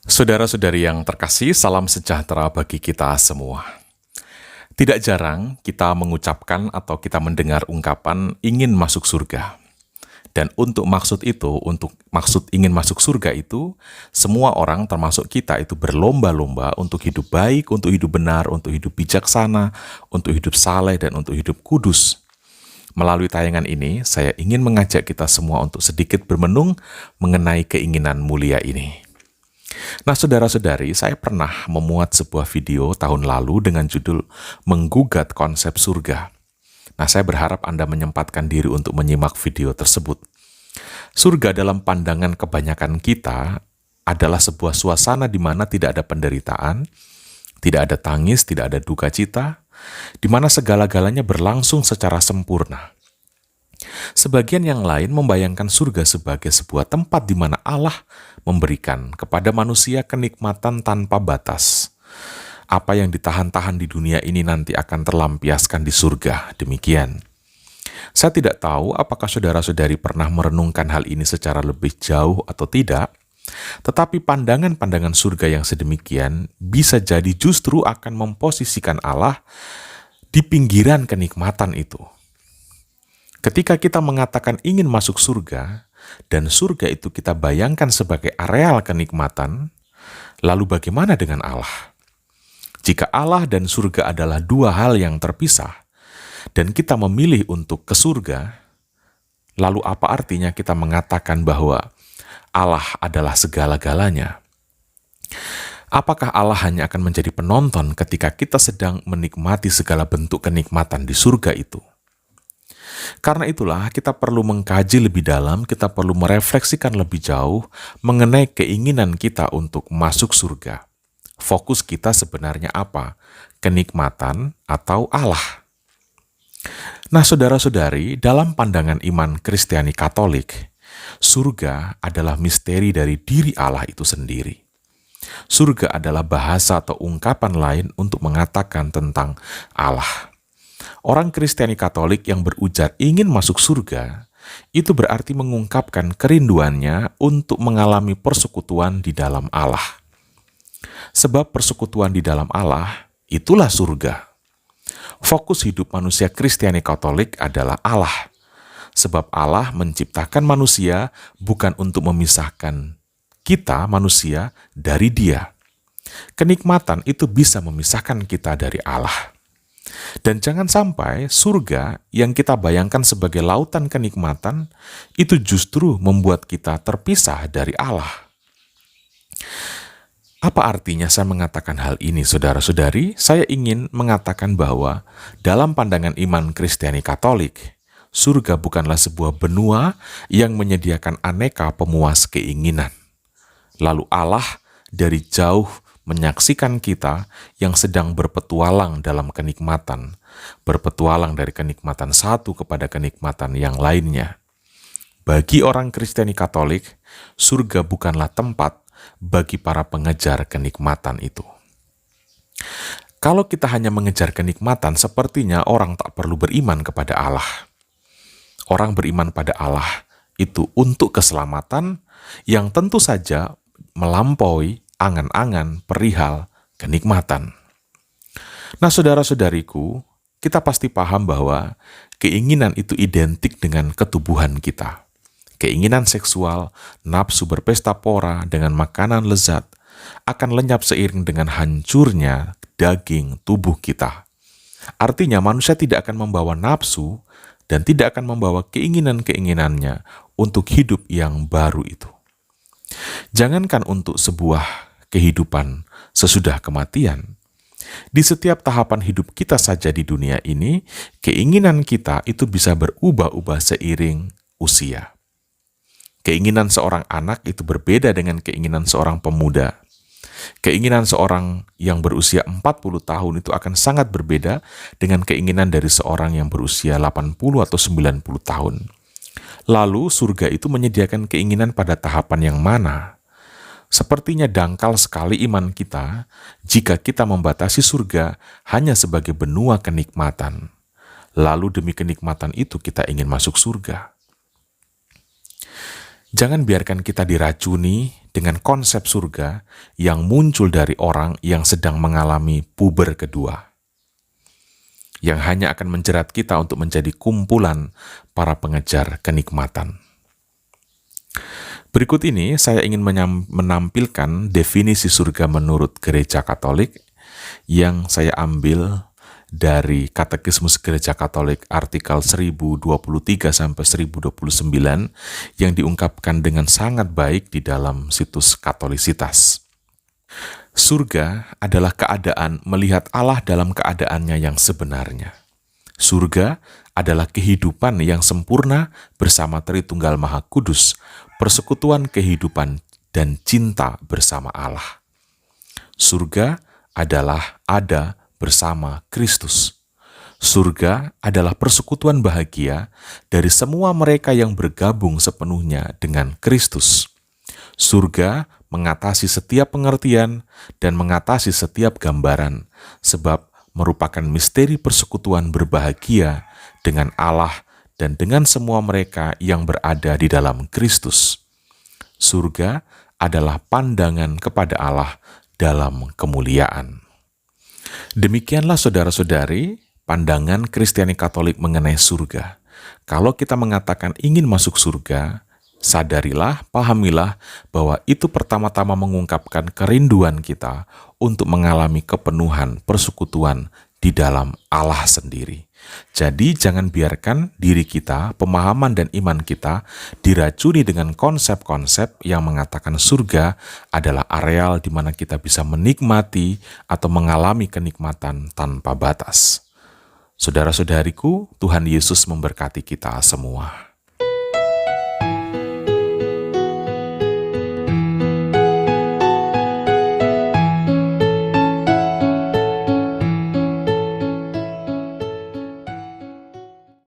Saudara-saudari yang terkasih, salam sejahtera bagi kita semua. Tidak jarang kita mengucapkan atau kita mendengar ungkapan ingin masuk surga. Dan untuk maksud ingin masuk surga itu, semua orang termasuk kita itu berlomba-lomba untuk hidup baik, untuk hidup benar, untuk hidup bijaksana, untuk hidup saleh, dan untuk hidup kudus. Melalui tayangan ini, saya ingin mengajak kita semua untuk sedikit bermenung mengenai keinginan mulia ini. Nah, saudara-saudari, saya pernah memuat sebuah video tahun lalu dengan judul Menggugat Konsep Surga. Nah, saya berharap Anda menyempatkan diri untuk menyimak video tersebut. Surga dalam pandangan kebanyakan kita adalah sebuah suasana di mana tidak ada penderitaan, tidak ada tangis, tidak ada duka cita, di mana segala-galanya berlangsung secara sempurna. Sebagian yang lain membayangkan surga sebagai sebuah tempat di mana Allah memberikan kepada manusia kenikmatan tanpa batas. Apa yang ditahan-tahan di dunia ini nanti akan terlampiaskan di surga, demikian. Saya tidak tahu apakah saudara-saudari pernah merenungkan hal ini secara lebih jauh atau tidak, tetapi pandangan-pandangan surga yang sedemikian bisa jadi justru akan memposisikan Allah di pinggiran kenikmatan itu. Ketika kita mengatakan ingin masuk surga, dan surga itu kita bayangkan sebagai areal kenikmatan, lalu bagaimana dengan Allah? Jika Allah dan surga adalah dua hal yang terpisah, dan kita memilih untuk ke surga, lalu apa artinya kita mengatakan bahwa Allah adalah segala-galanya? Apakah Allah hanya akan menjadi penonton ketika kita sedang menikmati segala bentuk kenikmatan di surga itu? Karena itulah kita perlu mengkaji lebih dalam, kita perlu merefleksikan lebih jauh mengenai keinginan kita untuk masuk surga. Fokus kita sebenarnya apa? Kenikmatan atau Allah? Nah, saudara-saudari, dalam pandangan iman Kristiani Katolik, surga adalah misteri dari diri Allah itu sendiri. Surga adalah bahasa atau ungkapan lain untuk mengatakan tentang Allah. Orang Kristiani Katolik yang berujar ingin masuk surga, itu berarti mengungkapkan kerinduannya untuk mengalami persekutuan di dalam Allah. Sebab persekutuan di dalam Allah, itulah surga. Fokus hidup manusia Kristiani Katolik adalah Allah. Sebab Allah menciptakan manusia bukan untuk memisahkan kita manusia dari Dia. Kenikmatan itu bisa memisahkan kita dari Allah. Dan jangan sampai surga yang kita bayangkan sebagai lautan kenikmatan itu justru membuat kita terpisah dari Allah. Apa artinya saya mengatakan hal ini, saudara-saudari? Saya ingin mengatakan bahwa dalam pandangan iman Kristiani Katolik, surga bukanlah sebuah benua yang menyediakan aneka pemuas keinginan. Lalu Allah dari jauh menyaksikan kita yang sedang berpetualang dalam kenikmatan, berpetualang dari kenikmatan satu kepada kenikmatan yang lainnya. Bagi orang Kristiani Katolik, surga bukanlah tempat bagi para pengejar kenikmatan itu. Kalau kita hanya mengejar kenikmatan, sepertinya orang tak perlu beriman kepada Allah. Orang beriman pada Allah itu untuk keselamatan yang tentu saja melampaui angan-angan perihal kenikmatan. Nah, saudara-saudariku, kita pasti paham bahwa keinginan itu identik dengan ketubuhan kita. Keinginan seksual, nafsu berpesta pora dengan makanan lezat akan lenyap seiring dengan hancurnya daging tubuh kita. Artinya manusia tidak akan membawa nafsu dan tidak akan membawa keinginan-keinginannya untuk hidup yang baru itu. Jangankan untuk sebuah kehidupan sesudah kematian, di setiap tahapan hidup kita saja di dunia ini, keinginan kita itu bisa berubah-ubah seiring usia. Keinginan seorang anak itu berbeda dengan keinginan seorang pemuda. Keinginan seorang yang berusia 40 tahun itu akan sangat berbeda dengan keinginan dari seorang yang berusia 80 atau 90 tahun. Lalu surga itu menyediakan keinginan pada tahapan yang mana? Sepertinya dangkal sekali iman kita jika kita membatasi surga hanya sebagai benua kenikmatan. Lalu demi kenikmatan itu kita ingin masuk surga. Jangan biarkan kita diracuni dengan konsep surga yang muncul dari orang yang sedang mengalami puber kedua, yang hanya akan menjerat kita untuk menjadi kumpulan para pengejar kenikmatan. Berikut ini saya ingin menampilkan definisi surga menurut Gereja Katolik yang saya ambil dari Katekismus Gereja Katolik artikel 1023-1029 yang diungkapkan dengan sangat baik di dalam situs Katolisitas. Surga adalah keadaan melihat Allah dalam keadaannya yang sebenarnya. Surga adalah kehidupan yang sempurna bersama Tritunggal Maha Kudus, persekutuan kehidupan dan cinta bersama Allah. Surga adalah ada bersama Kristus. Surga adalah persekutuan bahagia dari semua mereka yang bergabung sepenuhnya dengan Kristus. Surga mengatasi setiap pengertian dan mengatasi setiap gambaran, sebab merupakan misteri persekutuan berbahagia dengan Allah dan dengan semua mereka yang berada di dalam Kristus. Surga adalah pandangan kepada Allah dalam kemuliaan. Demikianlah saudara-saudari, pandangan Kristiani Katolik mengenai surga. Kalau kita mengatakan ingin masuk surga, sadarilah, pahamilah bahwa itu pertama-tama mengungkapkan kerinduan kita untuk mengalami kepenuhan persekutuan di dalam Allah sendiri. Jadi jangan biarkan diri kita, pemahaman dan iman kita diracuni dengan konsep-konsep yang mengatakan surga adalah areal di mana kita bisa menikmati atau mengalami kenikmatan tanpa batas. Saudara-saudariku, Tuhan Yesus memberkati kita semua.